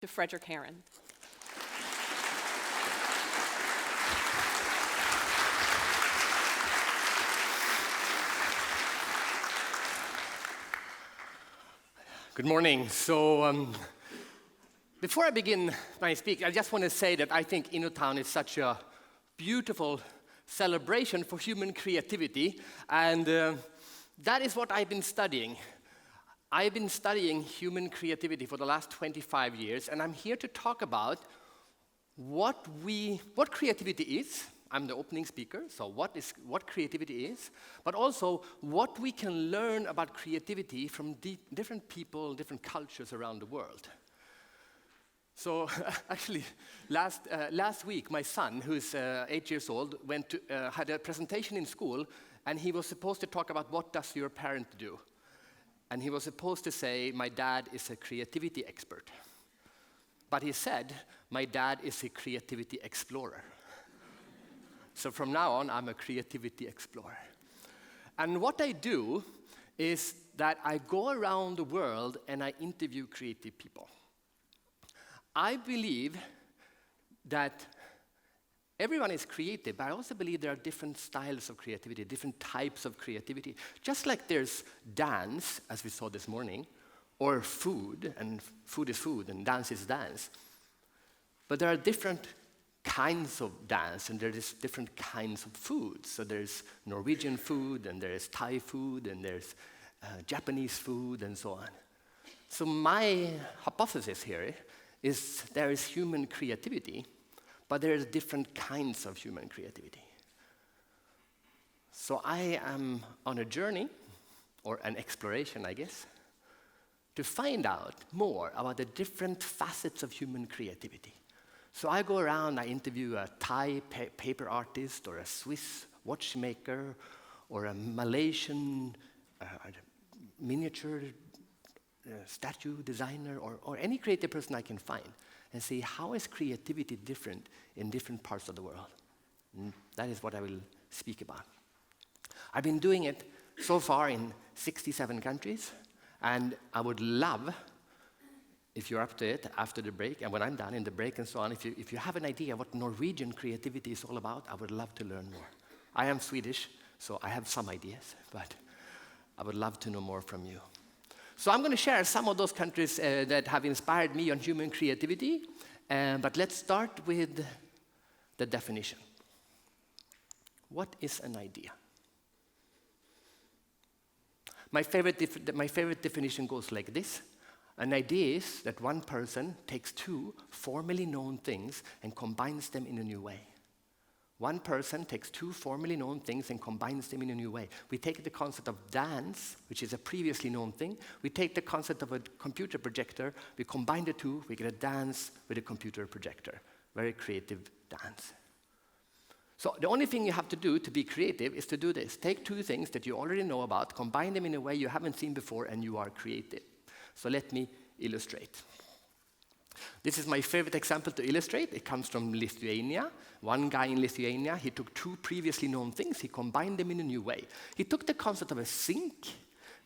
to Fredrik Hare. Good morning. Before I begin my speech, I just want to say that I think InnoTown is such a beautiful celebration for human creativity, and that is what I've been studying. I've been studying human creativity for the last 25 years, and I'm here to talk about what creativity is. I'm the opening speaker, so what creativity is, but also what we can learn about creativity from different people, different cultures around the world. So actually, last week, my son, who's 8 years old, had a presentation in school, and he was supposed to talk about what does your parent do. And he was supposed to say, my dad is a creativity expert. But he said, my dad is a creativity explorer. So from now on, I'm a creativity explorer. And what I do is that I go around the world and I interview creative people. I believe that everyone is creative, but I also believe there are different styles of creativity, different types of creativity. Just like there's dance, as we saw this morning, or food, and food is food, and dance is dance. But there are different kinds of dance, and there's different kinds of food. So there's Norwegian food, and there's Thai food, and there's Japanese food, and so on. So my hypothesis here is there is human creativity, but there are different kinds of human creativity. So I am on a journey, or an exploration, I guess, to find out more about the different facets of human creativity. So I go around, I interview a Thai paper artist, or a Swiss watchmaker, or a Malaysian miniature statue designer, or any creative person I can find, and see how is creativity different in different parts of the world. And that is what I will speak about. I've been doing it so far in 67 countries, and I would love, if you're up to it after the break, and when I'm done in the break and so on, if you have an idea what Norwegian creativity is all about, I would love to learn more. I am Swedish, so I have some ideas, but I would love to know more from you. So I'm going to share some of those countries that have inspired me on human creativity, but let's start with the definition. What is an idea? My favorite definition goes like this. An idea is that one person takes two formerly known things and combines them in a new way. One person takes two formerly known things and combines them in a new way. We take the concept of dance, which is a previously known thing. We take the concept of a computer projector. We combine the two. We get a dance with a computer projector. Very creative dance. So the only thing you have to do to be creative is to do this. Take two things that you already know about, combine them in a way you haven't seen before, and you are creative. So let me illustrate. This is my favorite example to illustrate. It comes from Lithuania. One guy in Lithuania, he took two previously known things, he combined them in a new way. He took the concept of a sink,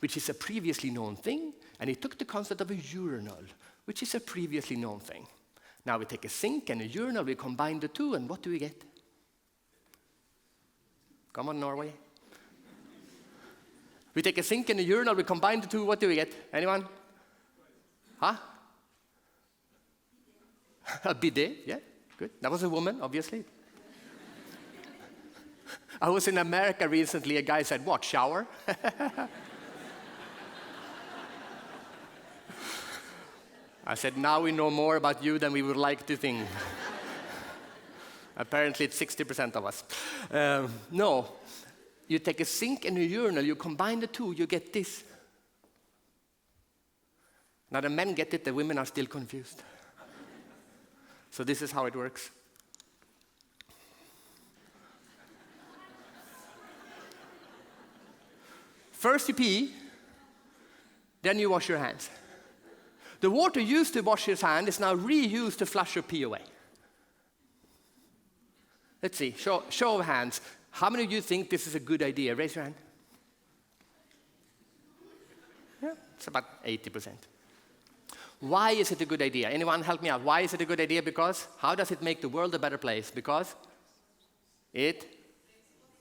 which is a previously known thing, and he took the concept of a urinal, which is a previously known thing. Now we take a sink and a urinal, we combine the two, and what do we get? Come on, Norway. We take a sink and a urinal, we combine the two, what do we get? Anyone? Huh? A bidet, yeah, good. That was a woman, obviously. I was in America recently, a guy said, what, shower? I said, now we know more about you than we would like to think. Apparently it's 60% of us. No, you take a sink and a urinal, you combine the two, you get this. Now the men get it, the women are still confused. So this is how it works. First you pee, then you wash your hands. The water used to wash his hand is now reused to flush your pee away. Let's see, show of hands. How many of you think this is a good idea? Raise your hand. Yeah, it's about 80%. Why is it a good idea? Anyone help me out? Why is it a good idea? Because how does it make the world a better place? Because it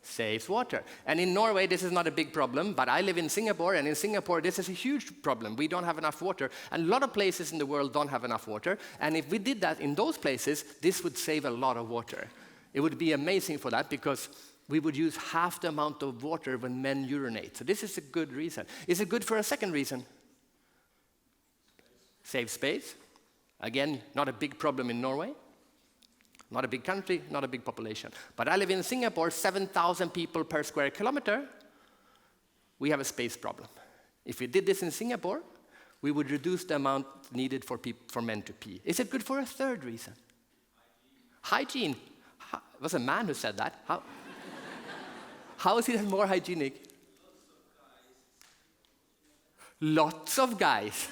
saves water. And in Norway, this is not a big problem, but I live in Singapore, and in Singapore, this is a huge problem. We don't have enough water, and a lot of places in the world don't have enough water, and if we did that in those places, this would save a lot of water. It would be amazing for that, because we would use half the amount of water when men urinate. So this is a good reason. Is it good for a second reason? Save space. Again, not a big problem in Norway. Not a big country, not a big population. But I live in Singapore, 7,000 people per square kilometer. We have a space problem. If we did this in Singapore, we would reduce the amount needed for men to pee. Is it good for a third reason? Hygiene. It was a man who said that. How is it more hygienic? Lots of guys.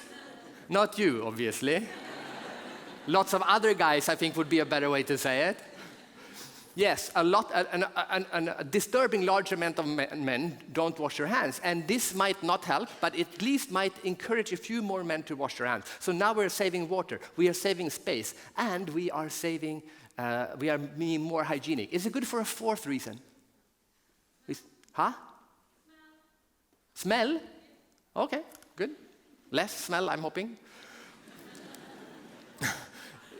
Not you, obviously. Lots of other guys, I think, would be a better way to say it. Yes, a disturbing large amount of men don't wash their hands. And this might not help, but at least might encourage a few more men to wash their hands. So now we're saving water, we are saving space, and we are being more hygienic. Is it good for a fourth reason? Smell? Okay, good. Less smell, I'm hoping.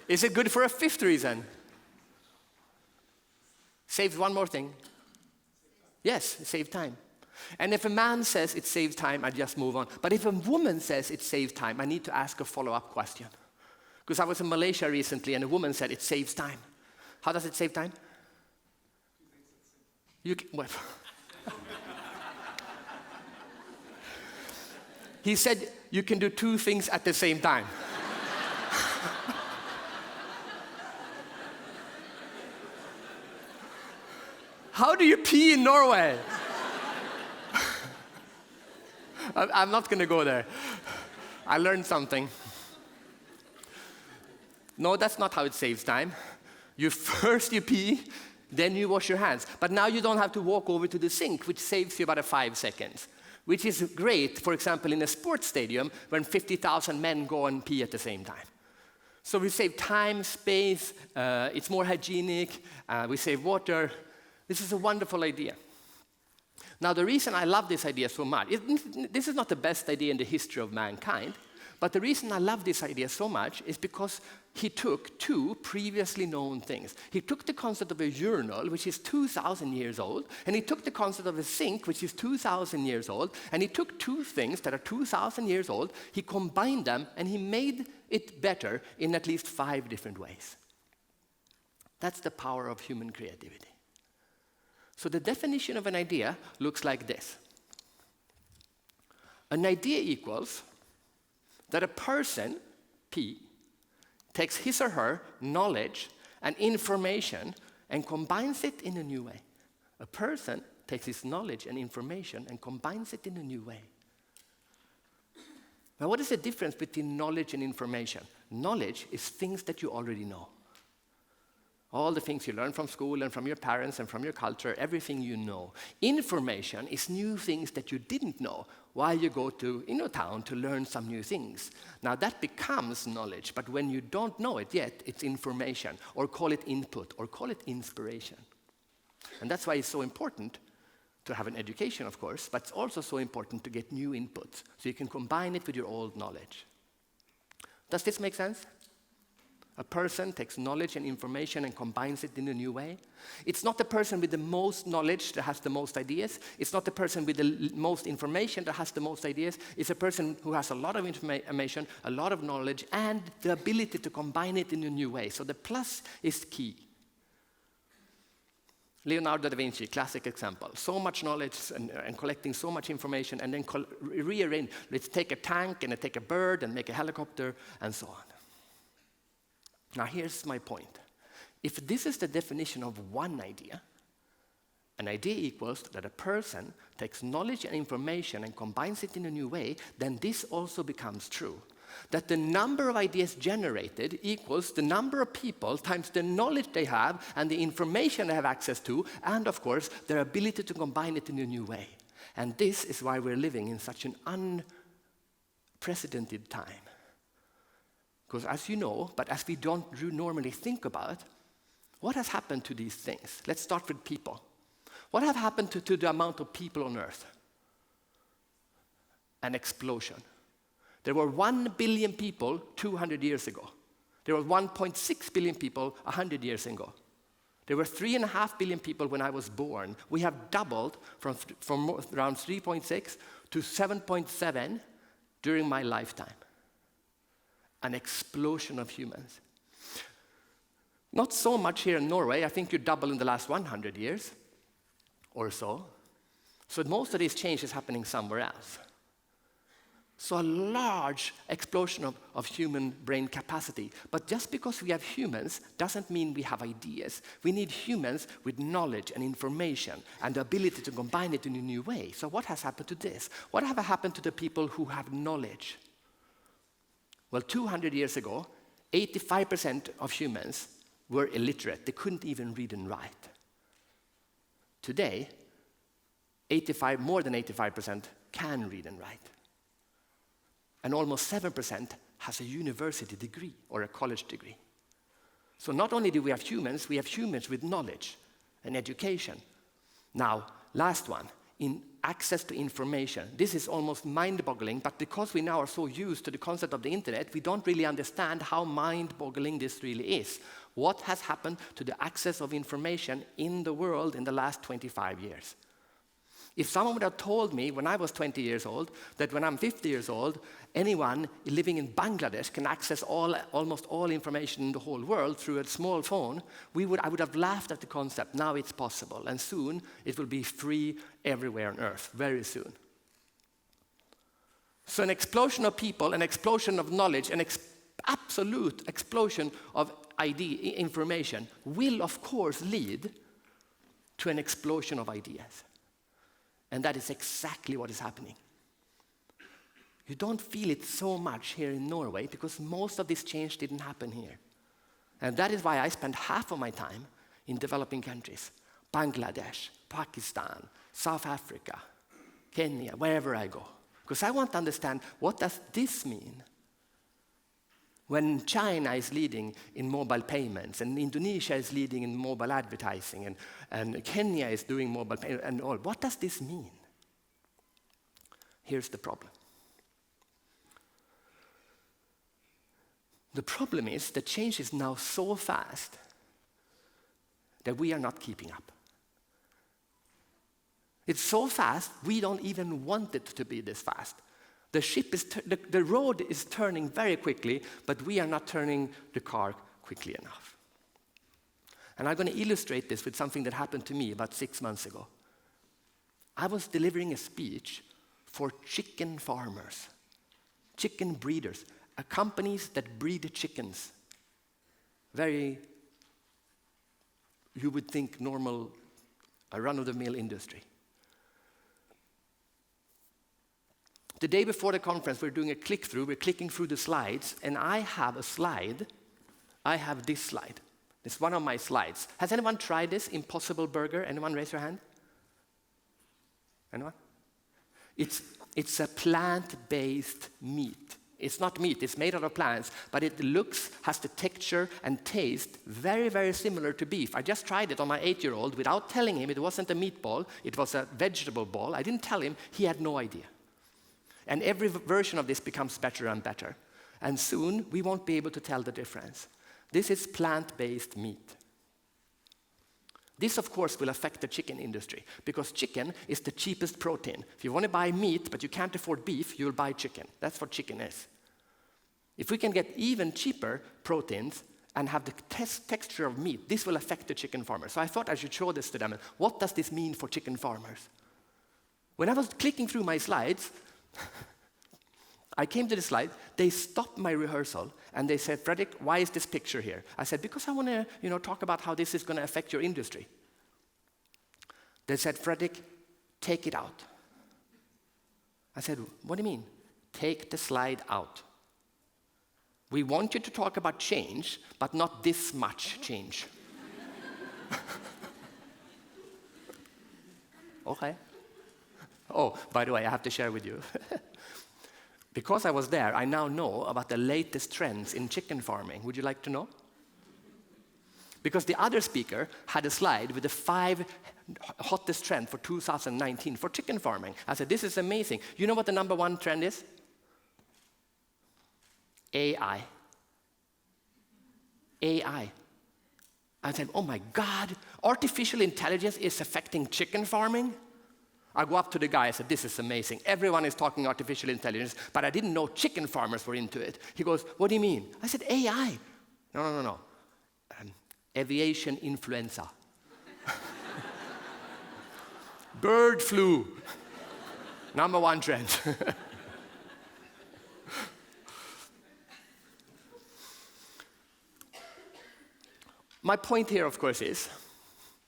Is it good for a fifth reason? Saves one more thing. Yes, it saves time. And if a man says it saves time, I just move on. But if a woman says it saves time, I need to ask a follow-up question. Because I was in Malaysia recently, and a woman said it saves time. How does it save time? He said you can do two things at the same time. How do you pee in Norway? I'm not going to go there. I learned something. No, that's not how it saves time. First you pee, then you wash your hands. But now you don't have to walk over to the sink, which saves you about 5 seconds. Which is great, for example, in a sports stadium when 50,000 men go and pee at the same time. So we save time, space, it's more hygienic, we save water. This is a wonderful idea. Now, the reason I love this idea so much, this is not the best idea in the history of mankind, but the reason I love this idea so much is because he took two previously known things. He took the concept of a urinal, which is 2,000 years old, and he took the concept of a sink, which is 2,000 years old, and he took two things that are 2,000 years old, he combined them, and he made it better in at least 5 different ways. That's the power of human creativity. So the definition of an idea looks like this. An idea equals that a person, P, takes his or her knowledge and information and combines it in a new way. A person takes his knowledge and information and combines it in a new way. Now, what is the difference between knowledge and information? Knowledge is things that you already know. All the things you learn from school and from your parents and from your culture, everything you know. Information is new things that you didn't know while you go to InnoTown to learn some new things. Now that becomes knowledge, but when you don't know it yet, it's information, or call it input, or call it inspiration. And that's why it's so important to have an education, of course, but it's also so important to get new inputs, so you can combine it with your old knowledge. Does this make sense? A person takes knowledge and information and combines it in a new way. It's not the person with the most knowledge that has the most ideas. It's not the person with the most information that has the most ideas. It's a person who has a lot of information, a lot of knowledge, and the ability to combine it in a new way. So the plus is key. Leonardo da Vinci, classic example. So much knowledge and collecting so much information, and then rearrange. Let's take a tank and take a bird and make a helicopter and so on. Now here's my point. If this is the definition of one idea, an idea equals that a person takes knowledge and information and combines it in a new way, then this also becomes true. That the number of ideas generated equals the number of people times the knowledge they have and the information they have access to, and of course, their ability to combine it in a new way. And this is why we're living in such an unprecedented time. Because as you know, but as we don't normally think about, what has happened to these things? Let's start with people. What have happened to the amount of people on Earth? An explosion. There were 1 billion people 200 years ago. There were 1.6 billion people 100 years ago. There were 3.5 billion people when I was born. We have doubled from around 3.6 to 7.7 during my lifetime. An explosion of humans. Not so much here in Norway. I think you double in the last 100 years or so. So most of this change is happening somewhere else. So a large explosion of human brain capacity. But just because we have humans doesn't mean we have ideas. We need humans with knowledge and information and the ability to combine it in a new way. So what has happened to this? What have happened to the people who have knowledge? Well, 200 years ago, 85% of humans were illiterate. They couldn't even read and write. Today, more than 85% can read and write. And almost 7% has a university degree or a college degree. So not only do we have humans with knowledge and education. Now, last one, in access to information. This is almost mind-boggling, but because we now are so used to the concept of the internet, we don't really understand how mind-boggling this really is. What has happened to the access of information in the world in the last 25 years? If someone would have told me when I was 20 years old that when I'm 50 years old, anyone living in Bangladesh can access almost all information in the whole world through a small phone, I would have laughed at the concept. Now it's possible, and soon it will be free everywhere on Earth, very soon. So an explosion of people, an explosion of knowledge, an absolute explosion of information will, of course, lead to an explosion of ideas. And that is exactly what is happening. You don't feel it so much here in Norway because most of this change didn't happen here. And that is why I spend half of my time in developing countries. Bangladesh, Pakistan, South Africa, Kenya, wherever I go. Because I want to understand, what does this mean? When China is leading in mobile payments, and Indonesia is leading in mobile advertising, and Kenya is doing mobile payments, and all, what does this mean? Here's the problem. The problem is that change is now so fast that we are not keeping up. It's so fast, we don't even want it to be this fast. The road is turning very quickly, but we are not turning the car quickly enough. And I'm going to illustrate this with something that happened to me about 6 months ago. I was delivering a speech for chicken farmers, chicken breeders, companies that breed chickens. Very, you would think, normal, a run-of-the-mill industry. The day before the conference, we're doing a click-through. We're clicking through the slides, and I have a slide. I have this slide. It's one of my slides. Has anyone tried this Impossible Burger? Anyone raise your hand? Anyone? It's a plant-based meat. It's not meat, it's made out of plants, but it has the texture and taste very, very similar to beef. I just tried it on my 8-year-old without telling him it wasn't a meatball, it was a vegetable ball. I didn't tell him, he had no idea. And every version of this becomes better and better. And soon, we won't be able to tell the difference. This is plant-based meat. This, of course, will affect the chicken industry, because chicken is the cheapest protein. If you want to buy meat, but you can't afford beef, you'll buy chicken. That's what chicken is. If we can get even cheaper proteins and have the texture of meat, this will affect the chicken farmers. So I thought I should show this to them. What does this mean for chicken farmers? When I was clicking through my slides, I came to the slide, they stopped my rehearsal, and they said, Fredrik, why is this picture here? I said, because I want to talk about how this is going to affect your industry. They said, Fredrik, take it out. I said, what do you mean? Take the slide out. We want you to talk about change, but not this much change. Okay. Oh, by the way, I have to share with you. Because I was there, I now know about the latest trends in chicken farming. Would you like to know? Because the other speaker had a slide with the 5 hottest trends for 2019 for chicken farming. I said, this is amazing. You know what the number 1 trend is? AI. AI. I said, oh my God, artificial intelligence is affecting chicken farming? I go up to the guy, I said, this is amazing. Everyone is talking artificial intelligence, but I didn't know chicken farmers were into it. He goes, what do you mean? I said, AI. No. Aviation influenza. Bird flu. Number 1 trend. My point here, of course, is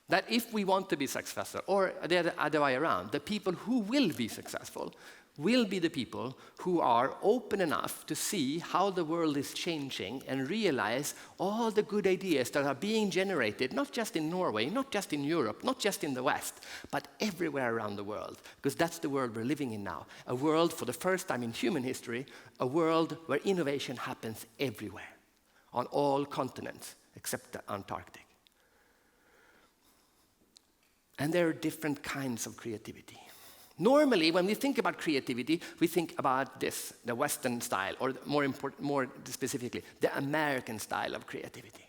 that if we want to be successful, or the other way around, the people who will be successful will be the people who are open enough to see how the world is changing and realize all the good ideas that are being generated, not just in Norway, not just in Europe, not just in the West, but everywhere around the world, because that's the world we're living in now. A world, for the first time in human history, a world where innovation happens everywhere, on all continents, except the Antarctic. And there are different kinds of creativity. Normally, when we think about creativity, we think about this, the Western style, or more specifically, the American style of creativity.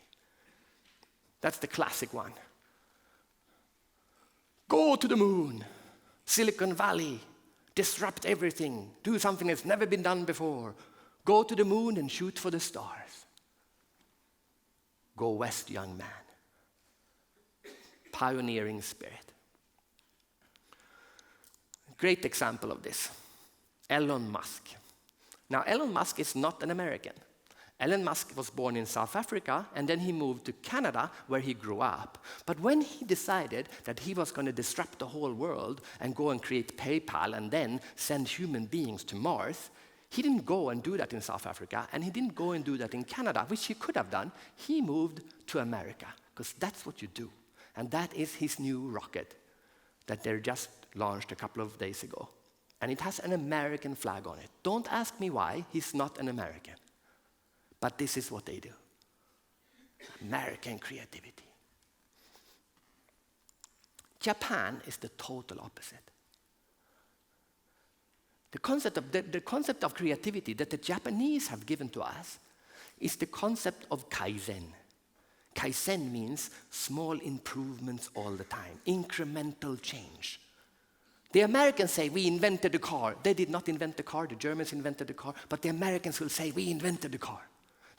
That's the classic one. Go to the moon, Silicon Valley, disrupt everything, do something that's never been done before, go to the moon and shoot for the stars. Go west, young man. Pioneering spirit. Great example of this, Elon Musk. Now, Elon Musk is not an American. Elon Musk was born in South Africa, and then he moved to Canada, where he grew up. But when he decided that he was going to disrupt the whole world and go and create PayPal and then send human beings to Mars, he didn't go and do that in South Africa, and he didn't go and do that in Canada, which he could have done. He moved to America, because that's what you do. And that is his new rocket that they just launched a couple of days ago. And it has an American flag on it. Don't ask me why, he's not an American. But this is what they do. American creativity. Japan is the total opposite. The concept of creativity that the Japanese have given to us is the concept of kaizen. Kaizen means small improvements all the time, incremental change. The Americans say, we invented the car. They did not invent the car, the Germans invented the car, but the Americans will say, we invented the car.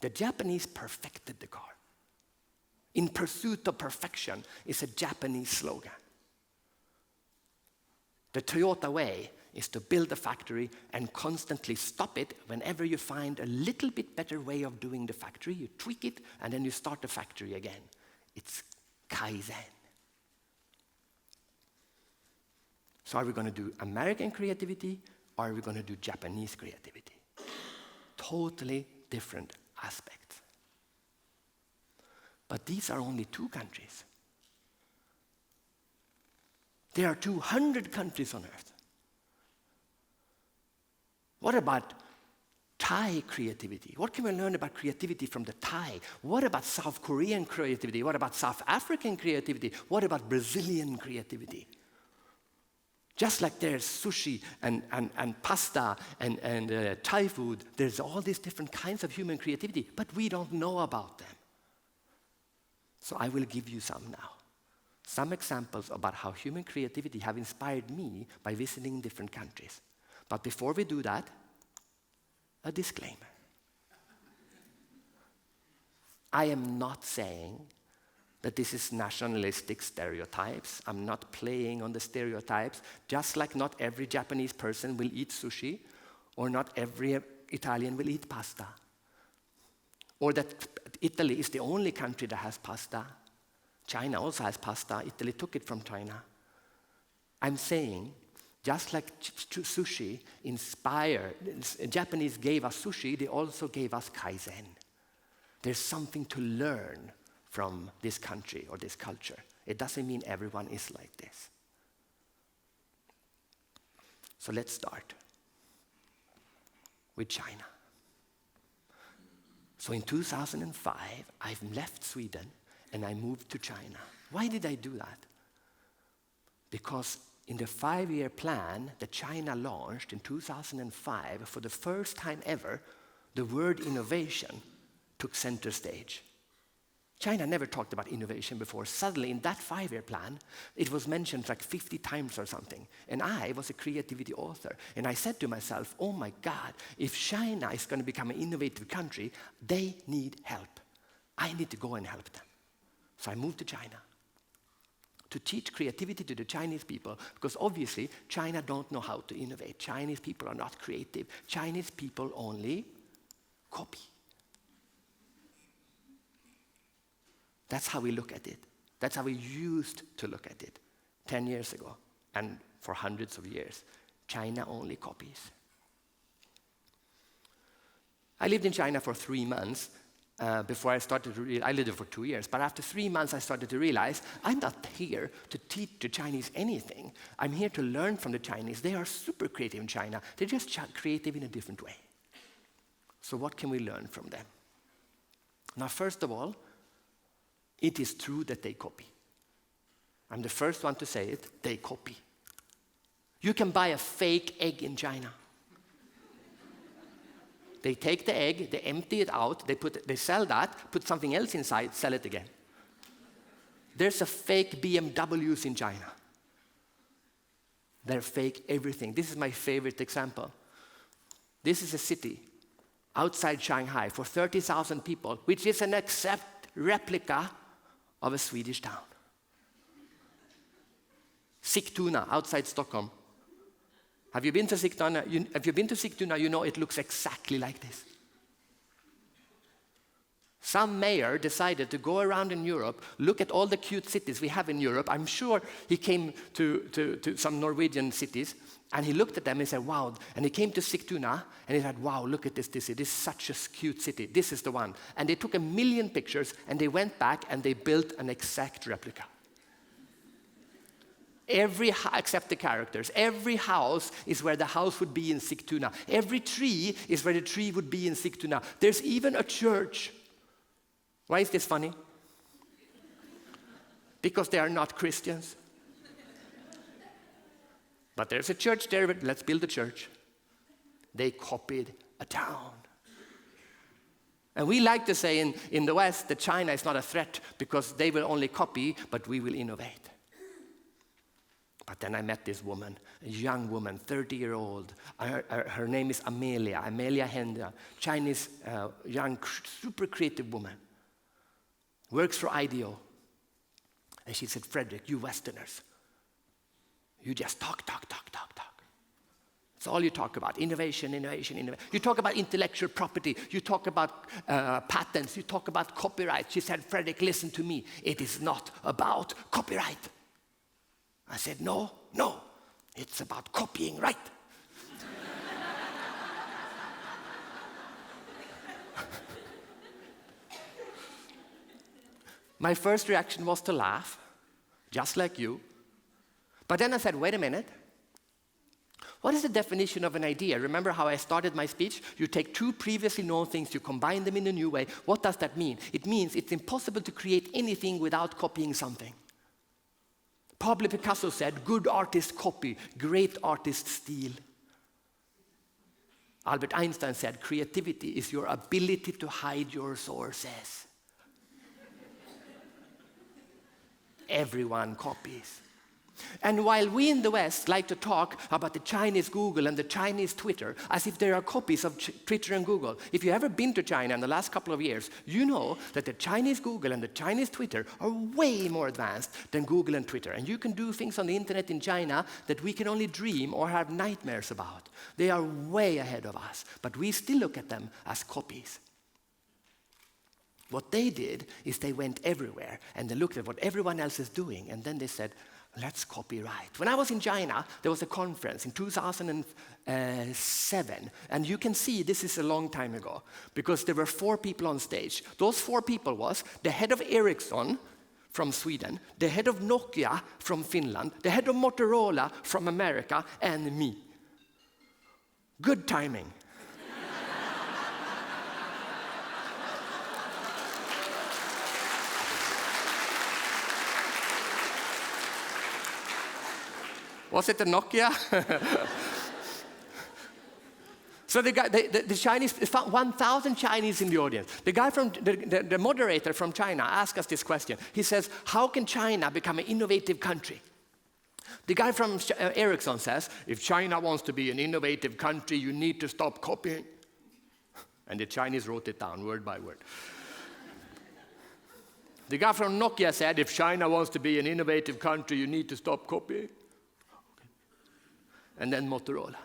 The Japanese perfected the car. In pursuit of perfection is a Japanese slogan. The Toyota way is to build a factory and constantly stop it whenever you find a little bit better way of doing the factory. You tweak it, and then you start the factory again. It's Kaizen. So are we going to do American creativity, or are we going to do Japanese creativity? Totally different aspects. But these are only 2 countries. There are 200 countries on earth. What about Thai creativity? What can we learn about creativity from the Thai? What about South Korean creativity? What about South African creativity? What about Brazilian creativity? Just like there's sushi and pasta and Thai food, there's all these different kinds of human creativity, but we don't know about them. So I will give you some now. Some examples about how human creativity have inspired me by visiting different countries. But before we do that, a disclaimer. I am not saying that this is nationalistic stereotypes. I'm not playing on the stereotypes, just like not every Japanese person will eat sushi, or not every Italian will eat pasta. Or that Italy is the only country that has pasta. China also has pasta. Italy took it from China. I'm saying, just like sushi inspired, Japanese gave us sushi, they also gave us kaizen. There's something to learn from this country or this culture. It doesn't mean everyone is like this. So let's start. with China. So in 2005, I left Sweden and I moved to China. Why did I do that? Because in the 5-year plan that China launched in 2005, for the first time ever, the word innovation took center stage. China never talked about innovation before. Suddenly, in that 5-year plan, it was mentioned like 50 times or something. And I was a creativity author. And I said to myself, oh my God, if China is going to become an innovative country, they need help. I need to go and help them. So I moved to China to teach creativity to the Chinese people, because obviously China don't know how to innovate. Chinese people are not creative. Chinese people only copy. That's how we look at it. That's how we used to look at it 10 years ago, and for hundreds of years. China only copies. I lived in China for 3 months before I started to realize. I lived there for 2 years, but after 3 months I started to realize I'm not here to teach the Chinese anything. I'm here to learn from the Chinese. They are super creative in China. They're just creative in a different way. So what can we learn from them? Now, first of all, it is true that they copy. I'm the first one to say it. They copy. You can buy a fake egg in China. They take the egg, they empty it out, they sell that, put something else inside, sell it again. There's a fake BMWs in China. They're fake everything. This is my favorite example. This is a city outside Shanghai for 30,000 people, which is an exact replica of a Swedish town. Sigtuna, outside Stockholm. Have you been to Sigtuna? If you've been to Sigtuna, you know it looks exactly like this. Some mayor decided to go around in Europe, look at all the cute cities we have in Europe. I'm sure he came to some Norwegian cities, and he looked at them and said, wow. And he came to Sigtuna, and he said, wow, look at this city. This is such a cute city. This is the one. And they took 1 million pictures, and they went back, and they built an exact replica. Except the characters. Every house is where the house would be in Sigtuna. Every tree is where the tree would be in Sigtuna. There's even a church. Why is this funny? Because they are not Christians. But there's a church there, but let's build a church. They copied a town. And we like to say in the West that China is not a threat because they will only copy, but we will innovate. But then I met this woman, a young woman, 30-year-old. Her name is Amelia Hende, Chinese young, super creative woman. Works for IDEO. And she said, Fredrik, you Westerners, you just talk. That's all you talk about, innovation. You talk about intellectual property. You talk about patents. You talk about copyright. She said, Fredrik, listen to me. It is not about copyright. I said, no, it's about copying right. My first reaction was to laugh, just like you. But then I said, wait a minute. What is the definition of an idea? Remember how I started my speech? You take two previously known things, you combine them in a new way. What does that mean? It means it's impossible to create anything without copying something. Pablo Picasso said, good artists copy, great artists steal. Albert Einstein said, creativity is your ability to hide your sources. Everyone copies. And while we in the West like to talk about the Chinese Google and the Chinese Twitter as if there are copies of Twitter and Google, if you've ever been to China in the last couple of years, you know that the Chinese Google and the Chinese Twitter are way more advanced than Google and Twitter. And you can do things on the internet in China that we can only dream or have nightmares about. They are way ahead of us, but we still look at them as copies. What they did is they went everywhere and they looked at what everyone else is doing, and then they said, let's copy right. When I was in China, there was a conference in 2007. And you can see this is a long time ago because there were 4 people on stage. Those 4 people was the head of Ericsson from Sweden, the head of Nokia from Finland, the head of Motorola from America, and me. Good timing. Was it a Nokia? So the Chinese, 1,000 Chinese in the audience. The guy from, the moderator from China asked us this question. He says, how can China become an innovative country? The guy from Ericsson says, if China wants to be an innovative country, you need to stop copying. And the Chinese wrote it down word by word. The guy from Nokia said, if China wants to be an innovative country, you need to stop copying. Okay. And then Motorola.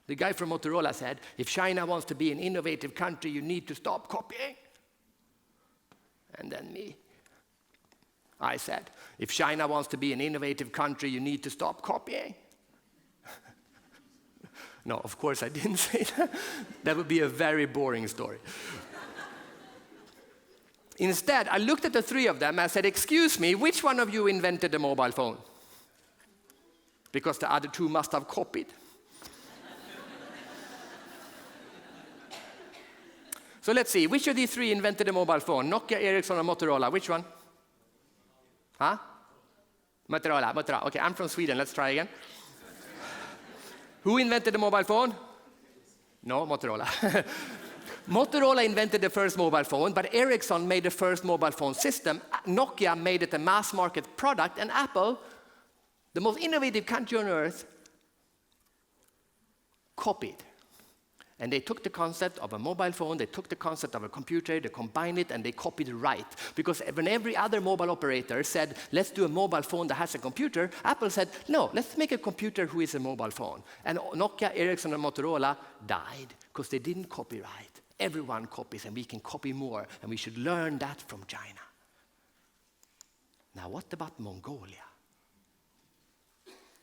The guy from Motorola said, if China wants to be an innovative country, you need to stop copying. And then me. I said, if China wants to be an innovative country, you need to stop copying. No, of course I didn't say that. That would be a very boring story. Instead, I looked at the three of them and I said, excuse me, which one of you invented the mobile phone? Because the other two must have copied. So let's see, which of these three invented a mobile phone? Nokia, Ericsson, or Motorola? Which one? Huh? Motorola. Okay, I'm from Sweden. Let's try again. Who invented the mobile phone? No, Motorola. Motorola invented the first mobile phone, but Ericsson made the first mobile phone system. Nokia made it a mass market product, and Apple, the most innovative country on earth, copied. And they took the concept of a mobile phone, they took the concept of a computer, they combined it, and they copied it right. Because when every other mobile operator said, let's do a mobile phone that has a computer, Apple said, no, let's make a computer who is a mobile phone. And Nokia, Ericsson, and Motorola died because they didn't copy right. Everyone copies, and we can copy more, and we should learn that from China. Now, what about Mongolia?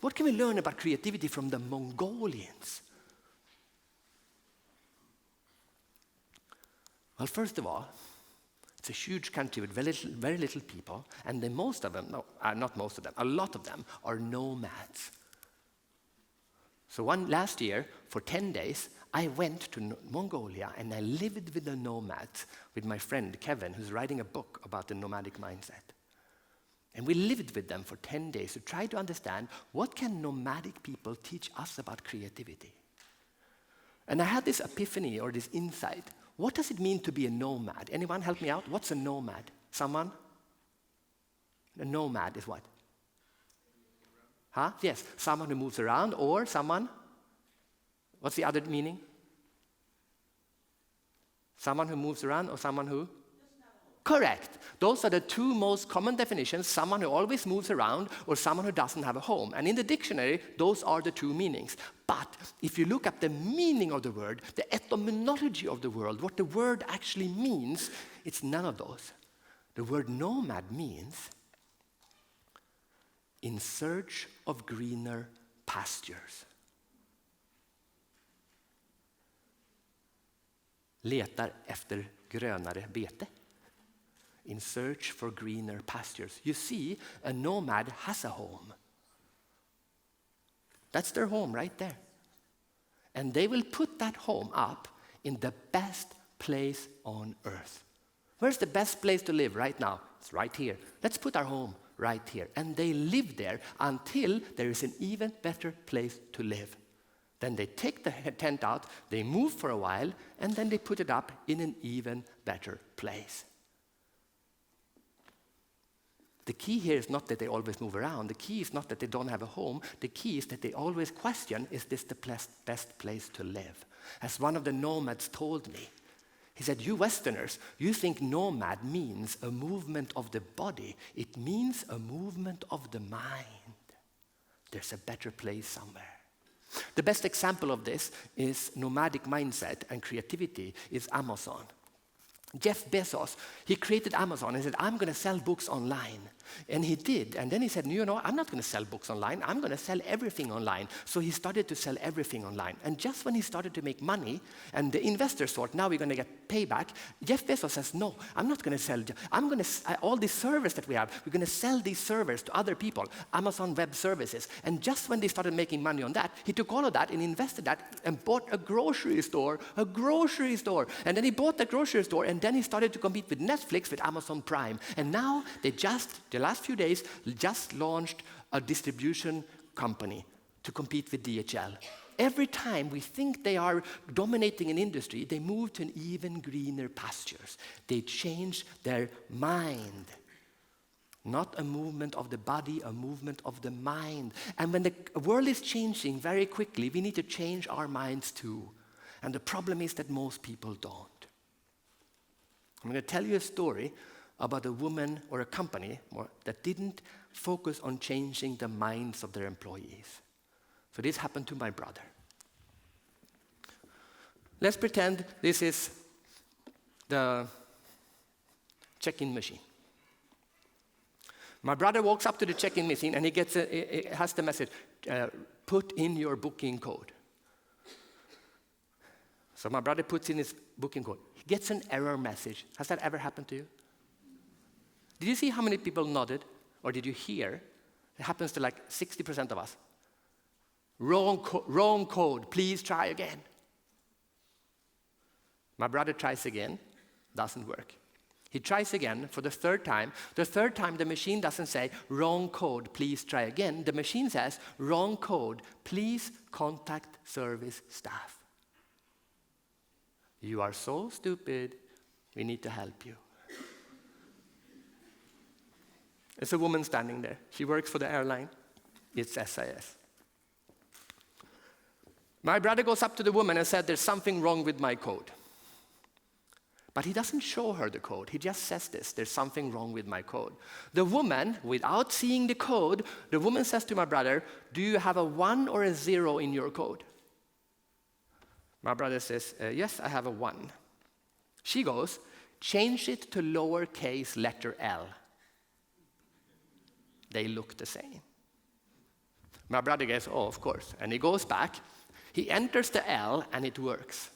What can we learn about creativity from the Mongolians? Well, first of all, it's a huge country with very little people, and most of them, not most of them, a lot of them are nomads. So last year, for 10 days, I went to Mongolia and I lived with the nomads with my friend Kevin, who's writing a book about the nomadic mindset. And we lived with them for 10 days to try to understand what can nomadic people teach us about creativity. And I had this epiphany or this insight. What does it mean to be a nomad? Anyone help me out? What's a nomad? Someone? A nomad is what? Huh? Yes, someone who moves around, or someone? What's the other meaning? Someone who moves around or someone who? Correct. Those are the two most common definitions, someone who always moves around or someone who doesn't have a home. And in the dictionary, those are the two meanings. But if you look up the meaning of the word, the etymology of the word, what the word actually means, it's none of those. The word nomad means in search of greener pastures. Letar efter grönare bete. In search for greener pastures. You see, a nomad has a home. That's their home right there. And they will put that home up in the best place on earth. Where's the best place to live right now? It's right here. Let's put our home right here. And they live there until there is an even better place to live. Then they take the tent out, they move for a while, and then they put it up in an even better place. The key here is not that they always move around. The key is not that they don't have a home. The key is that they always question, is this the best place to live? As one of the nomads told me, he said, you Westerners, you think nomad means a movement of the body. It means a movement of the mind. There's a better place somewhere. The best example of this is nomadic mindset and creativity is Amazon. Jeff Bezos, he created Amazon and said, I'm going to sell books online. And he did. And then he said, you know, I'm not going to sell books online. I'm going to sell everything online. So he started to sell everything online. And just when he started to make money, and the investors thought, now we're going to get payback, Jeff Bezos says, no, I'm not going to sell. I'm going to, all these servers that we have, we're going to sell these servers to other people, Amazon Web Services. And just when they started making money on that, he took all of that and invested that and bought a grocery store. And then he bought the grocery store, and then he started to compete with Netflix, with Amazon Prime. And now they the last few days, just launched a distribution company to compete with DHL. Every time we think they are dominating an industry, they move to an even greener pastures. They change their mind. Not a movement of the body, a movement of the mind. And when the world is changing very quickly, we need to change our minds too. And the problem is that most people don't. I'm going to tell you a story about a woman or a company that didn't focus on changing the minds of their employees. So this happened to my brother. Let's pretend this is the check-in machine. My brother walks up to the check-in machine and he has the message, put in your booking code. So my brother puts in his booking code. He gets an error message. Has that ever happened to you? Did you see how many people nodded? Or did you hear? It happens to like 60% of us. Wrong code, please try again. My brother tries again, doesn't work. He tries again for the third time. The third time, the machine doesn't say, wrong code, please try again. The machine says, wrong code, please contact service staff. You are so stupid, we need to help you. There's a woman standing there. She works for the airline. It's SAS. My brother goes up to the woman and said, there's something wrong with my code. But he doesn't show her the code. He just says this, there's something wrong with my code. The woman, without seeing the code, the woman says to my brother, do you have a 1 or a 0 in your code? My brother says, yes, I have a 1. She goes, change it to lowercase letter L. They look the same. My brother goes, oh, of course. And he goes back. He enters the L, and it works.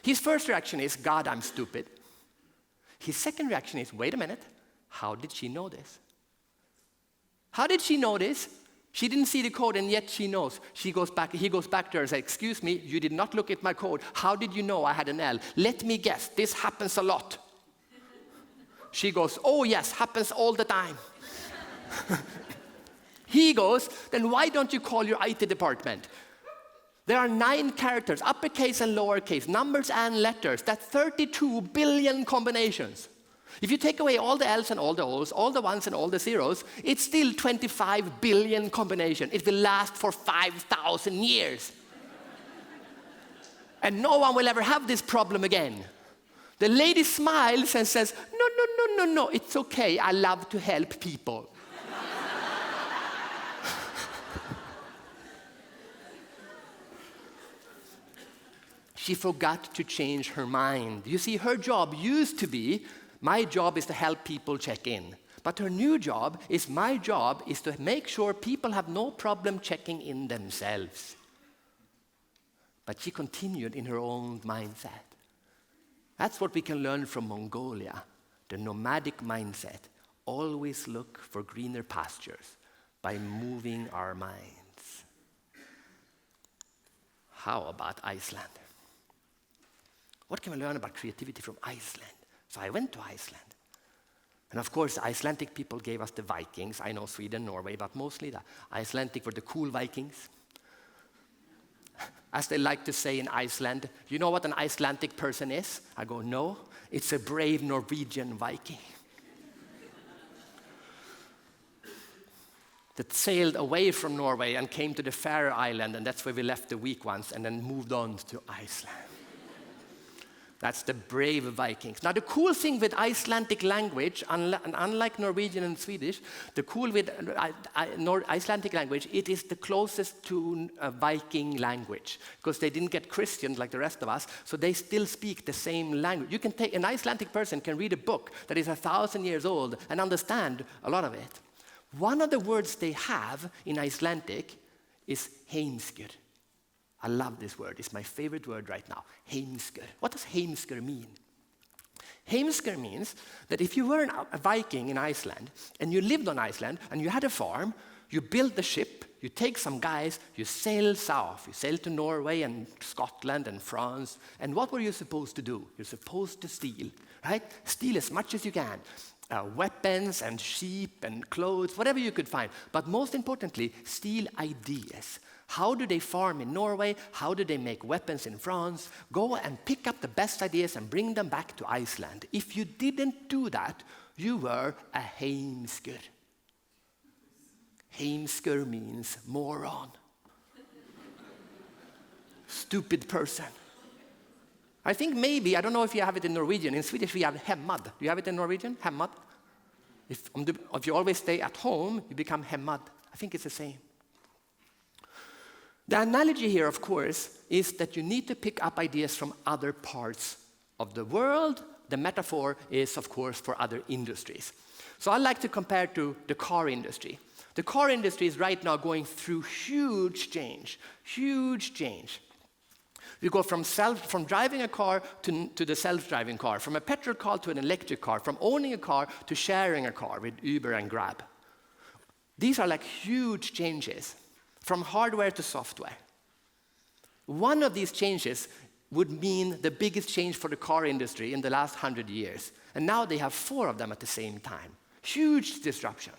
His first reaction is, God, I'm stupid. His second reaction is, wait a minute, how did she know this? How did she know this? She didn't see the code, and yet she knows. He goes back to her and says, excuse me, you did not look at my code. How did you know I had an L? Let me guess, this happens a lot. She goes, oh yes, happens all the time. He goes, then why don't you call your IT department? There are 9 characters, uppercase and lowercase, numbers and letters. That's 32 billion combinations. If you take away all the L's and all the O's, all the 1s and all the 0s, it's still 25 billion combinations. It will last for 5,000 years. And no one will ever have this problem again. The lady smiles and says, no, it's okay. I love to help people. She forgot to change her mind. You see, her job used to be, my job is to help people check in. But her new job is, my job is to make sure people have no problem checking in themselves. But she continued in her own mindset. That's what we can learn from Mongolia, the nomadic mindset. Always look for greener pastures by moving our minds. How about Iceland? What can we learn about creativity from Iceland? So I went to Iceland. And of course, the Icelandic people gave us the Vikings. I know Sweden, Norway, but mostly the Icelandic were the cool Vikings. As they like to say in Iceland, you know what an Icelandic person is? I go, no, it's a brave Norwegian Viking. That sailed away from Norway and came to the Fare Island, and that's where we left the weak ones, and then moved on to Iceland. That's the brave Vikings. Now, the cool thing with Icelandic language, unlike Norwegian and Swedish, the cool with Icelandic language, it is the closest to a Viking language, because they didn't get Christian like the rest of us, so they still speak the same language. You can take an Icelandic person can read a book that is 1,000 years old and understand a lot of it. One of the words they have in Icelandic is heimskur. I love this word. It's my favorite word right now. Heimskur. What does heimskur mean? Heimskur means that if you were a Viking in Iceland and you lived on Iceland and you had a farm, you built the ship, you take some guys, you sail south. You sail to Norway and Scotland and France. And what were you supposed to do? You're supposed to steal, right? Steal as much as you can. weapons and sheep and clothes, whatever you could find. But most importantly, steal ideas. How do they farm in Norway? How do they make weapons in France? Go and pick up the best ideas and bring them back to Iceland. If you didn't do that, you were a heimsker. Heimsker means moron. Stupid person. I think maybe, I don't know if you have it in Norwegian. In Swedish, we have hemmad. Do you have it in Norwegian? Hemmad? If you always stay at home, you become hemmad. I think it's the same. The analogy here, of course, is that you need to pick up ideas from other parts of the world. The metaphor is, of course, for other industries. So I like to compare to the car industry. The car industry is right now going through huge change. We go from driving a car to the self-driving car, from a petrol car to an electric car, from owning a car to sharing a car with Uber and Grab. These are like huge changes, from hardware to software. One of these changes would mean the biggest change for the car industry in the last 100 years. And now they have 4 of them at the same time. Huge disruption.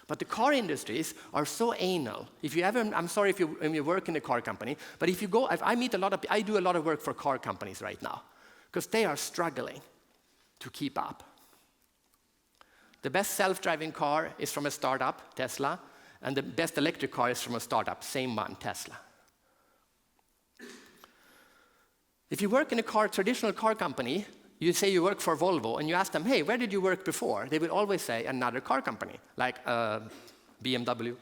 But the car industries are so anal. I'm sorry if you work in a car company, but if I do a lot of work for car companies right now, because they are struggling to keep up. The best self-driving car is from a startup, Tesla, and the best electric car is from a startup, same one, Tesla. If you work in a traditional car company, you say you work for Volvo, and you ask them, hey, where did you work before? They will always say another car company, like BMW.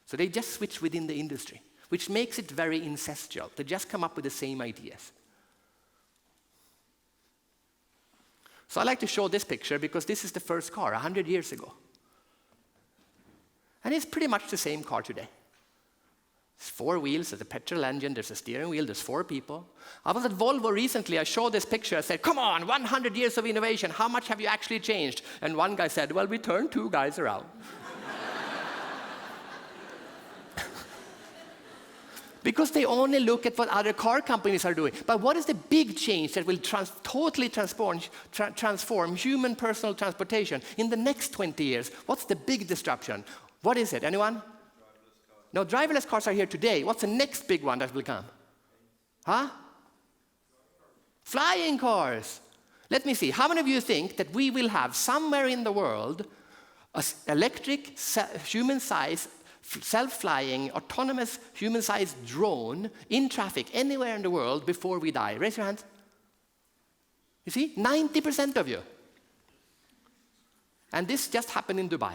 So they just switch within the industry, which makes it very incestual. They just come up with the same ideas. So I like to show this picture because this is the first car 100 years ago. And it's pretty much the same car today. There's 4 wheels, there's a petrol engine, there's a steering wheel, there's 4 people. I was at Volvo recently, I showed this picture, I said, come on, 100 years of innovation, how much have you actually changed? And one guy said, well, we turned 2 guys around. Because they only look at what other car companies are doing. But what is the big change that will totally transform human personal transportation in the next 20 years? What's the big disruption? What is it? Anyone? No, driverless cars are here today. What's the next big one that will come? Huh? Flying cars. Let me see. How many of you think that we will have somewhere in the world an electric, human-sized, self-flying, autonomous, human-sized drone in traffic anywhere in the world before we die? Raise your hands. You see? 90% of you. And this just happened in Dubai.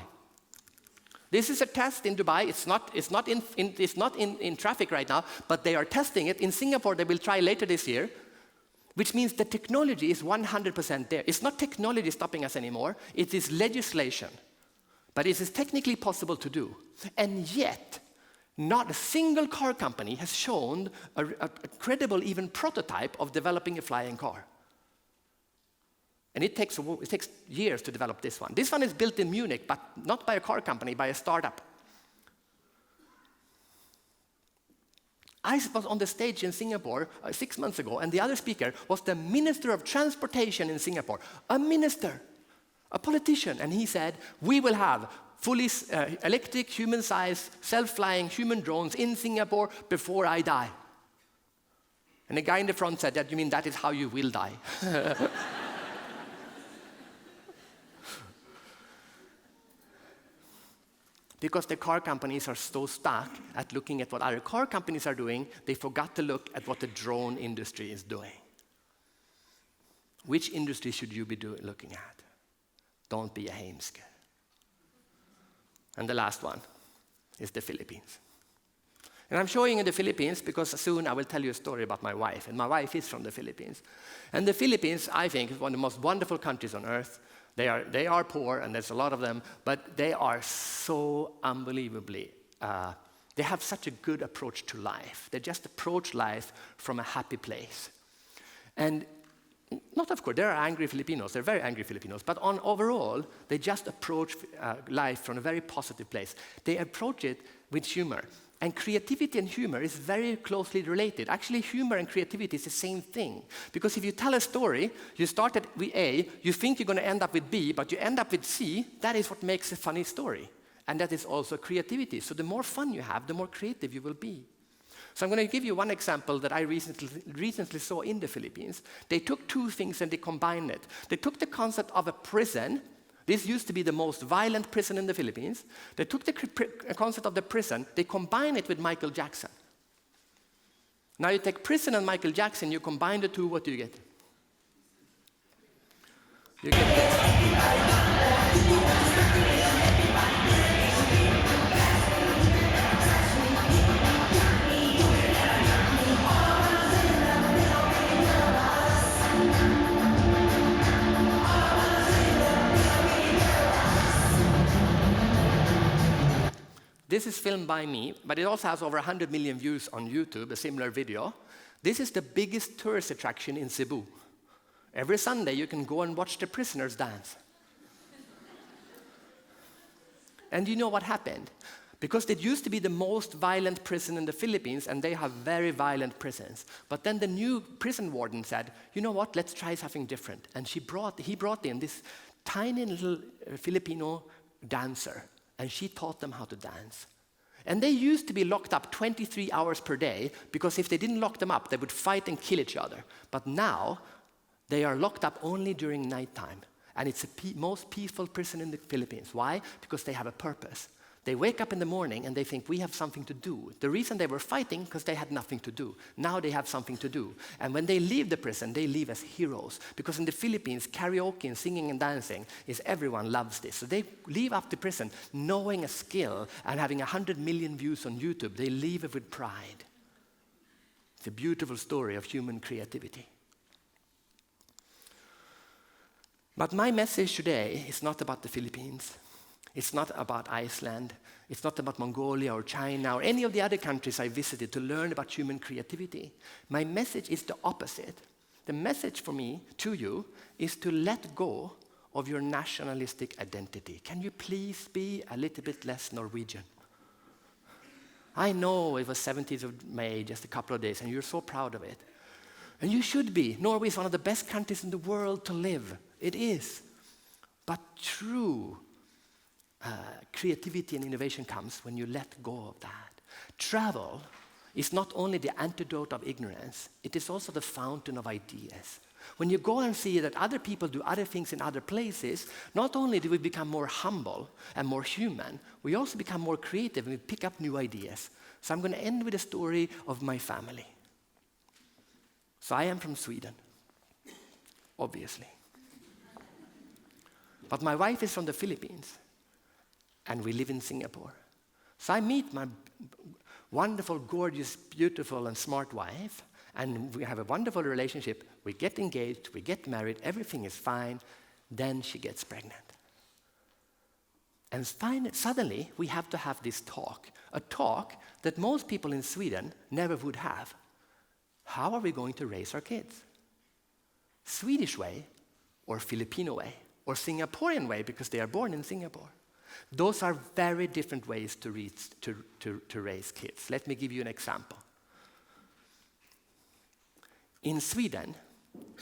This is a test in Dubai. It's not in traffic right now, but they are testing it. In Singapore, they will try later this year, which means the technology is 100% there. It's not technology stopping us anymore. It is legislation. But it is technically possible to do. And yet, not a single car company has shown a credible even prototype of developing a flying car. And it takes years to develop this one. This one is built in Munich, but not by a car company, by a startup. I was on the stage in Singapore 6 months ago, and the other speaker was the Minister of Transportation in Singapore. A minister, a politician. And he said, we will have fully electric, human-sized, self-flying human drones in Singapore before I die. And the guy in the front said, you mean that is how you will die? Because the car companies are so stuck at looking at what other car companies are doing, they forgot to look at what the drone industry is doing. Which industry should you be looking at? Don't be a heimsker. And the last one is the Philippines. And I'm showing you the Philippines because soon I will tell you a story about my wife. And my wife is from the Philippines. And the Philippines, I think, is one of the most wonderful countries on earth. They are poor, and there's a lot of them, but they are so unbelievably, they have such a good approach to life. They just approach life from a happy place. And not, of course, there are angry Filipinos, they're very angry Filipinos, but overall, they just approach life from a very positive place. They approach it with humor. And creativity and humor is very closely related. Actually, humor and creativity is the same thing. Because if you tell a story, you start at A, you think you're going to end up with B, but you end up with C, that is what makes a funny story. And that is also creativity. So the more fun you have, the more creative you will be. So I'm going to give you one example that I recently saw in the Philippines. They took two things and they combined it. They took the concept of a prison. This used to be the most violent prison in the Philippines. They took the concept of the prison, they combined it with Michael Jackson. Now you take prison and Michael Jackson, you combine the two, what do you get? You get this. This is filmed by me, but it also has over 100 million views on YouTube, a similar video. This is the biggest tourist attraction in Cebu. Every Sunday, you can go and watch the prisoners dance. And you know what happened? Because it used to be the most violent prison in the Philippines, and they have very violent prisons. But then the new prison warden said, you know what, let's try something different. And he brought in this tiny little Filipino dancer. And she taught them how to dance. And they used to be locked up 23 hours per day because if they didn't lock them up, they would fight and kill each other. But now, they are locked up only during nighttime. And it's the most peaceful prison in the Philippines. Why? Because they have a purpose. They wake up in the morning and they think, we have something to do. The reason they were fighting, because they had nothing to do. Now they have something to do. And when they leave the prison, they leave as heroes. Because in the Philippines, karaoke and singing and dancing is everyone loves this. So they leave after prison knowing a skill and having 100 million views on YouTube. They leave it with pride. It's a beautiful story of human creativity. But my message today is not about the Philippines. It's not about Iceland. It's not about Mongolia or China or any of the other countries I visited to learn about human creativity. My message is the opposite. The message for me to you is to let go of your nationalistic identity. Can you please be a little bit less Norwegian? I know it was 17th of May, just a couple of days, and you're so proud of it. And you should be. Norway is one of the best countries in the world to live. It is. But true creativity and innovation comes when you let go of that. Travel is not only the antidote of ignorance, it is also the fountain of ideas. When you go and see that other people do other things in other places, not only do we become more humble and more human, we also become more creative and we pick up new ideas. So I'm going to end with a story of my family. So I am from Sweden, obviously. But my wife is from the Philippines. And we live in Singapore. So I meet my wonderful, gorgeous, beautiful, and smart wife, and we have a wonderful relationship. We get engaged, we get married, everything is fine. Then she gets pregnant. And suddenly, we have to have this talk, a talk that most people in Sweden never would have. How are we going to raise our kids? Swedish way, or Filipino way, or Singaporean way, because they are born in Singapore. Those are very different ways to raise kids. Let me give you an example. In Sweden,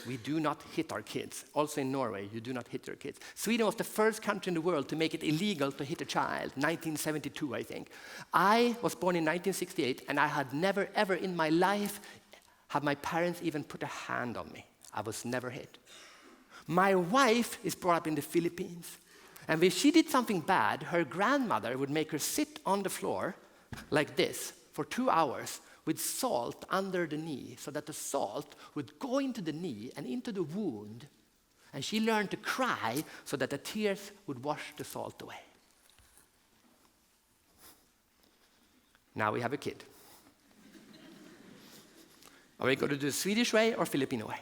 we do not hit our kids. Also in Norway, you do not hit your kids. Sweden was the first country in the world to make it illegal to hit a child, 1972, I think. I was born in 1968, and I had never, ever in my life had my parents even put a hand on me. I was never hit. My wife is brought up in the Philippines. And if she did something bad, her grandmother would make her sit on the floor like this for 2 hours with salt under the knee so that the salt would go into the knee and into the wound. And she learned to cry so that the tears would wash the salt away. Now we have a kid. Are we going to do the Swedish way or Filipino way?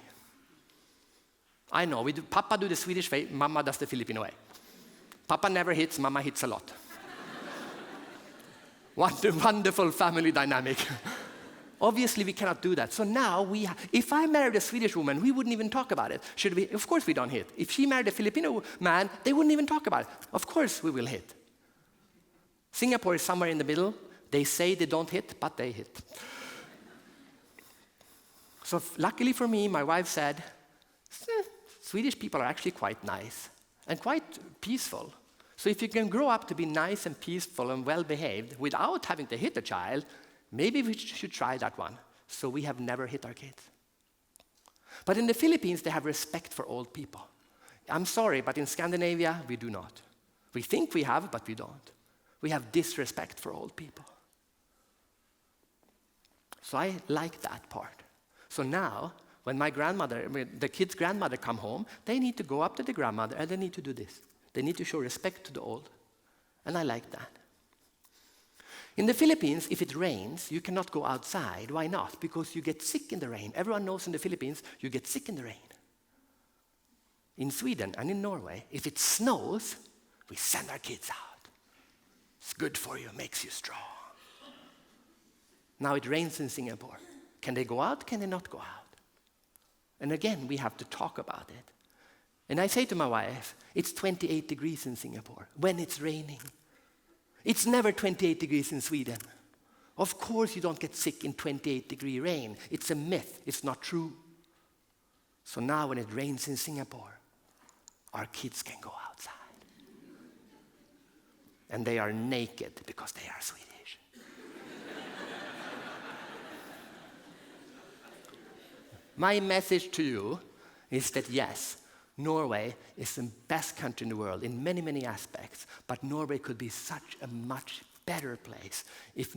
I know, Papa do the Swedish way, Mama does the Filipino way. Papa never hits, Mama hits a lot. What a wonderful family dynamic. Obviously, we cannot do that. So now, if I married a Swedish woman, we wouldn't even talk about it. Should we? Of course we don't hit. If she married a Filipino man, they wouldn't even talk about it. Of course we will hit. Singapore is somewhere in the middle. They say they don't hit, but they hit. So luckily for me, my wife said, Swedish people are actually quite nice and quite peaceful. So if you can grow up to be nice and peaceful and well-behaved without having to hit a child, maybe we should try that one. So we have never hit our kids. But in the Philippines, they have respect for old people. I'm sorry, but in Scandinavia, we do not. We think we have, but we don't. We have disrespect for old people. So I like that part. So now, when the kid's grandmother come home, they need to go up to the grandmother and they need to do this. They need to show respect to the old. And I like that. In the Philippines, if it rains, you cannot go outside. Why not? Because you get sick in the rain. Everyone knows in the Philippines, you get sick in the rain. In Sweden and in Norway, if it snows, we send our kids out. It's good for you, makes you strong. Now it rains in Singapore. Can they go out? Can they not go out? And again, we have to talk about it. And I say to my wife, it's 28 degrees in Singapore when it's raining. It's never 28 degrees in Sweden. Of course you don't get sick in 28-degree rain. It's a myth. It's not true. So now when it rains in Singapore, our kids can go outside. And they are naked because they are Swedish. My message to you is that yes, Norway is the best country in the world in many, many aspects, but Norway could be such a much better place if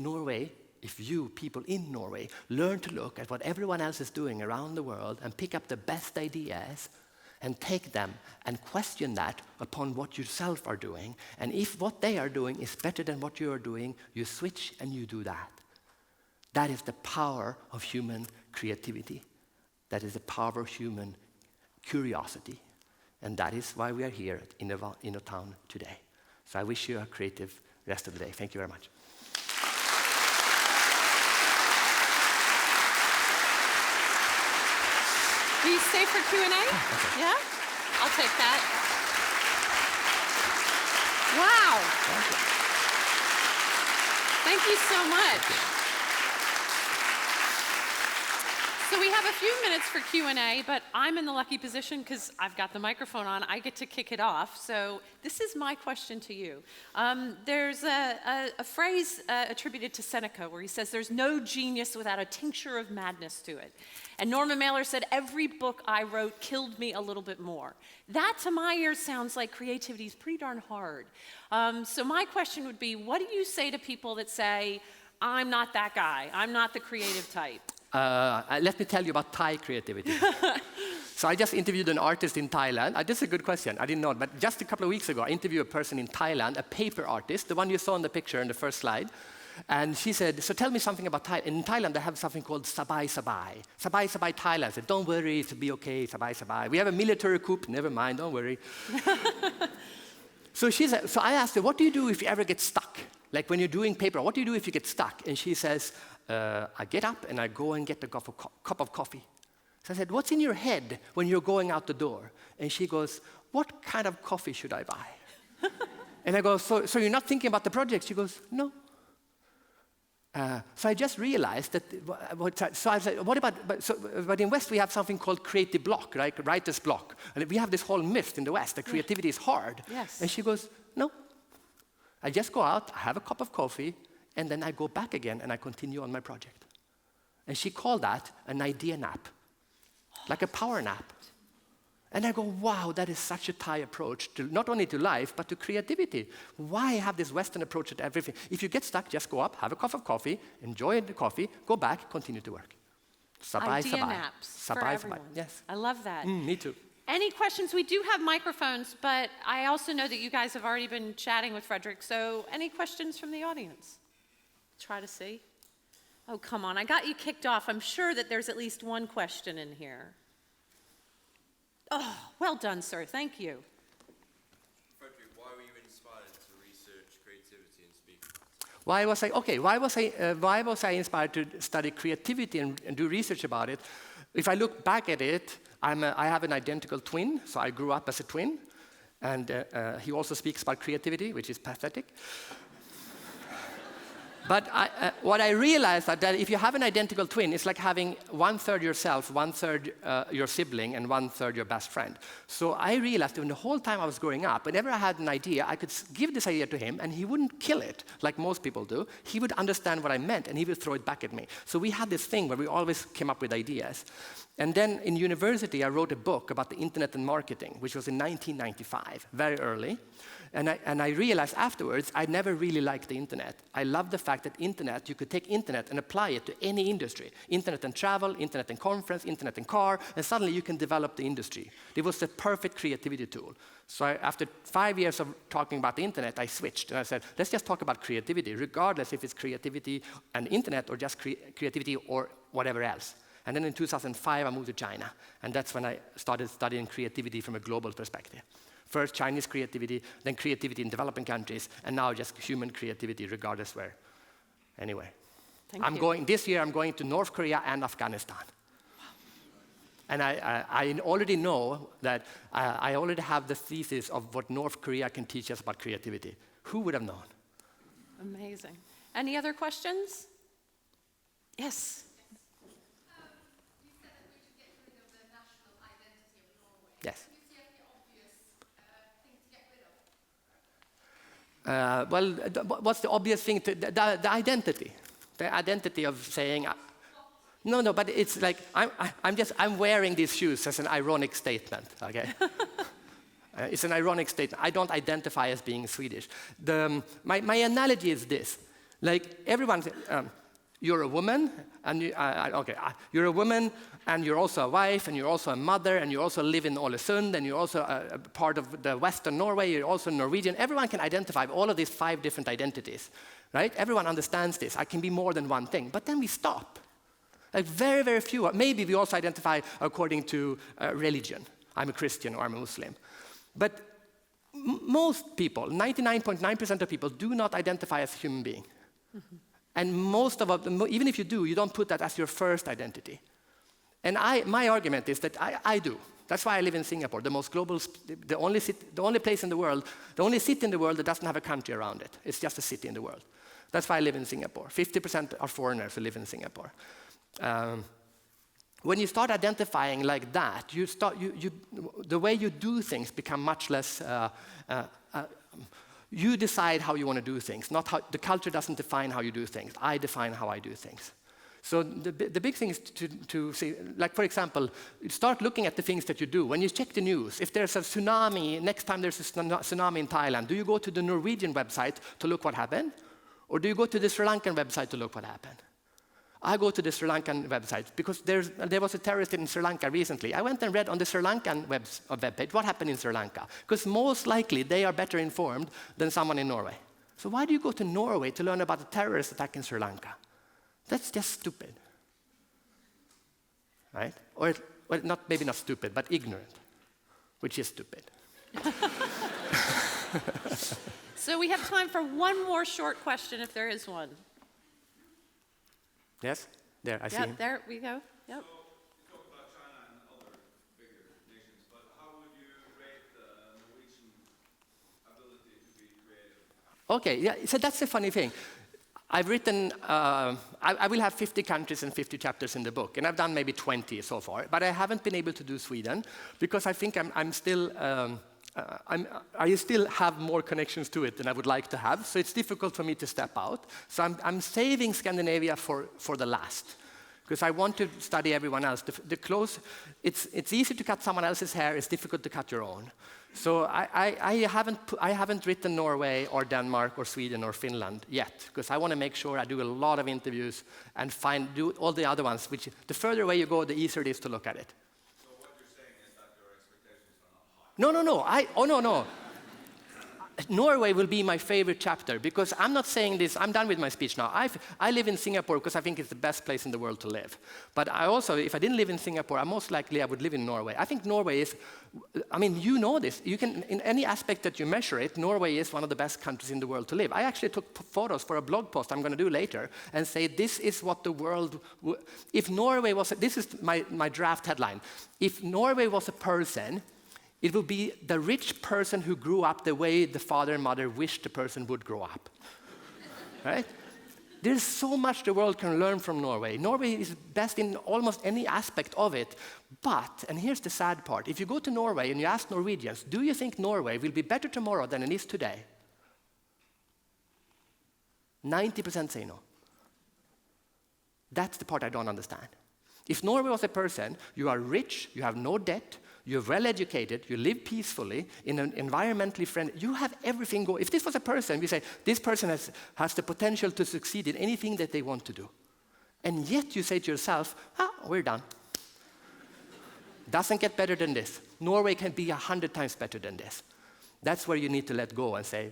you, people in Norway, learn to look at what everyone else is doing around the world and pick up the best ideas and take them and question that upon what yourself are doing. And if what they are doing is better than what you are doing, you switch and you do that. That is the power of human creativity. That is the power of human curiosity. And that is why we are here at InnoTown today. So I wish you a creative rest of the day. Thank you very much. Will you stay for Q&A? Okay. Yeah? I'll take that. Wow. Thank you so much. So we have a few minutes for Q&A, but I'm in the lucky position because I've got the microphone on. I get to kick it off. So this is my question to you. There's a phrase attributed to Seneca where he says, there's no genius without a tincture of madness to it. And Norman Mailer said, every book I wrote killed me a little bit more. That, to my ears, sounds like creativity is pretty darn hard. So my question would be, what do you say to people that say, I'm not that guy, I'm not the creative type? Let me tell you about Thai creativity. So I just interviewed an artist in Thailand. This is a good question. I didn't know it, but just a couple of weeks ago, I interviewed a person in Thailand, a paper artist, the one you saw in the picture in the first slide. And she said, so tell me something about Thailand. In Thailand, they have something called sabai sabai. Sabai sabai Thailand. I said, don't worry, it'll be okay, sabai sabai. We have a military coup, never mind, don't worry. So I asked her, what do you do if you ever get stuck? Like when you're doing paper, what do you do if you get stuck? And she says, I get up and I go and get a cup of coffee. So I said, what's in your head when you're going out the door? And she goes, what kind of coffee should I buy? And I go, so you're not thinking about the project? She goes, no. So I just realized that, so I said, what about, but in West we have something called creative block, right? Writer's block. And we have this whole myth in the West that creativity is hard. Yes. And she goes, no. I just go out, I have a cup of coffee, and then I go back again and I continue on my project. And she called that an idea nap, like a power nap. And I go, wow, that is such a Thai approach, to not only to life, but to creativity. Why have this Western approach to everything? If you get stuck, just go up, have a cup of coffee, enjoy the coffee, go back, continue to work. Sabai, idea sabai. naps Sabai, for everyone. sabai. Yes. I love that. Me too. Any questions? We do have microphones, but I also know that you guys have already been chatting with Fredrik, so any questions from the audience? Try to see. Oh, come on, I got you kicked off. I'm sure that there's at least one question in here. Oh, well done, sir. Thank you. Fredrik, why were you inspired to research creativity and speak about it? Why was I inspired to study creativity and do research about it? If I look back at it, I have an identical twin, so I grew up as a twin, and he also speaks about creativity, which is pathetic. But what I realized that if you have an identical twin, it's like having 1/3 yourself, 1/3 your sibling, and 1/3 your best friend. So I realized that the whole time I was growing up, whenever I had an idea, I could give this idea to him, and he wouldn't kill it like most people do. He would understand what I meant, and he would throw it back at me. So we had this thing where we always came up with ideas. And then in university, I wrote a book about the internet and marketing, which was in 1995, very early. And I realized afterwards, I never really liked the internet. I loved the fact that internet, you could take internet and apply it to any industry. Internet and travel, internet and conference, internet and car, and suddenly you can develop the industry. It was the perfect creativity tool. So after 5 years of talking about the internet, I switched. And I said, let's just talk about creativity, regardless if it's creativity and internet or just creativity or whatever else. And then in 2005, I moved to China. And that's when I started studying creativity from a global perspective. First Chinese creativity, then creativity in developing countries, and now just human creativity regardless where. Anyway, this year I'm going to North Korea and Afghanistan. And I already know that I already have the thesis of what North Korea can teach us about creativity. Who would have known? Amazing. Any other questions? Yes. Yes. What's the obvious thing? The identity. The identity of saying, no, but it's like, I'm wearing these shoes as an ironic statement, okay? It's an ironic statement. I don't identify as being Swedish. My analogy is this. Like, everyone, you're a woman, and you're a woman, and you're also a wife, and you're also a mother, and you also live in Ålesund, and you're also a part of the Western Norway, you're also Norwegian. Everyone can identify all of these 5 different identities, right? Everyone understands this. I can be more than one thing. But then we stop. Like very, very few. Maybe we also identify according to religion. I'm a Christian or I'm a Muslim. But most people, 99.9% of people, do not identify as a human being. Mm-hmm. And most of them, even if you do, you don't put that as your first identity. And my argument is that I do. That's why I live in Singapore, the most global, the only place in the world, the only city in the world that doesn't have a country around it. It's just a city in the world. That's why I live in Singapore. 50% are foreigners who live in Singapore. When you start identifying like that, the way you do things become much less. You decide how you want to do things. Not how the culture doesn't define how you do things. I define how I do things. So the big thing is to see, like for example, start looking at the things that you do. When you check the news, if there's a tsunami, next time there's a tsunami in Thailand, do you go to the Norwegian website to look what happened? Or do you go to the Sri Lankan website to look what happened? I go to the Sri Lankan website because there was a terrorist in Sri Lanka recently. I went and read on the Sri Lankan webpage what happened in Sri Lanka. Because most likely they are better informed than someone in Norway. So why do you go to Norway to learn about a terrorist attack in Sri Lanka? That's just stupid. Right? Or maybe not stupid, but ignorant, which is stupid. So we have time for one more short question if there is one. Yes? There, I see him. There we go. Yep. So, you talk about China and other bigger nations, but how would you rate the Norwegian ability to be creative? Okay, yeah, so that's the funny thing. I've written, I will have 50 countries and 50 chapters in the book, and I've done maybe 20 so far, but I haven't been able to do Sweden because I think I still have more connections to it than I would like to have, so it's difficult for me to step out. So I'm saving Scandinavia for the last, because I want to study everyone else. It's easy to cut someone else's hair, it's difficult to cut your own. So I haven't written Norway or Denmark or Sweden or Finland yet, because I want to make sure I do a lot of interviews and do all the other ones, which the further away you go, the easier it is to look at it. So what you're saying is that your expectations are not high? No. Norway will be my favorite chapter because I'm not saying this, I'm done with my speech now. I live in Singapore because I think it's the best place in the world to live. But I also, if I didn't live in Singapore, most likely I would live in Norway. I think Norway is, you know this. You can, in any aspect that you measure it, Norway is one of the best countries in the world to live. I actually took photos for a blog post I'm going to do later and say this is what the world, if Norway was, this is my draft headline. If Norway was a person, it will be the rich person who grew up the way the father and mother wished the person would grow up. Right? There's so much the world can learn from Norway. Norway is best in almost any aspect of it. But, and here's the sad part, if you go to Norway and you ask Norwegians, do you think Norway will be better tomorrow than it is today? 90% say no. That's the part I don't understand. If Norway was a person, you are rich, you have no debt, you're well educated, you live peacefully, in an environmentally friendly, you have everything going. If this was a person, we say, this person has the potential to succeed in anything that they want to do. And yet you say to yourself, we're done. Doesn't get better than this. Norway can be 100 times better than this. That's where you need to let go and say,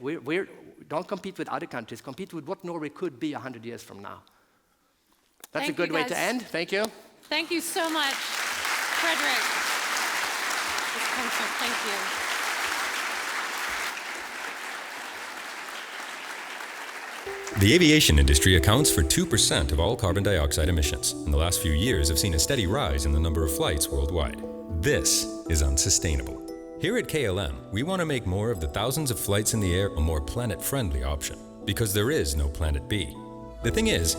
don't compete with other countries, compete with what Norway could be 100 years from now. That's a good way to end. Thank you. Thank you so much, Fredrik. Thank you. The aviation industry accounts for 2% of all carbon dioxide emissions, and the last few years have seen a steady rise in the number of flights worldwide. This is unsustainable. Here at KLM, we want to make more of the thousands of flights in the air a more planet-friendly option, because there is no planet B. The thing is,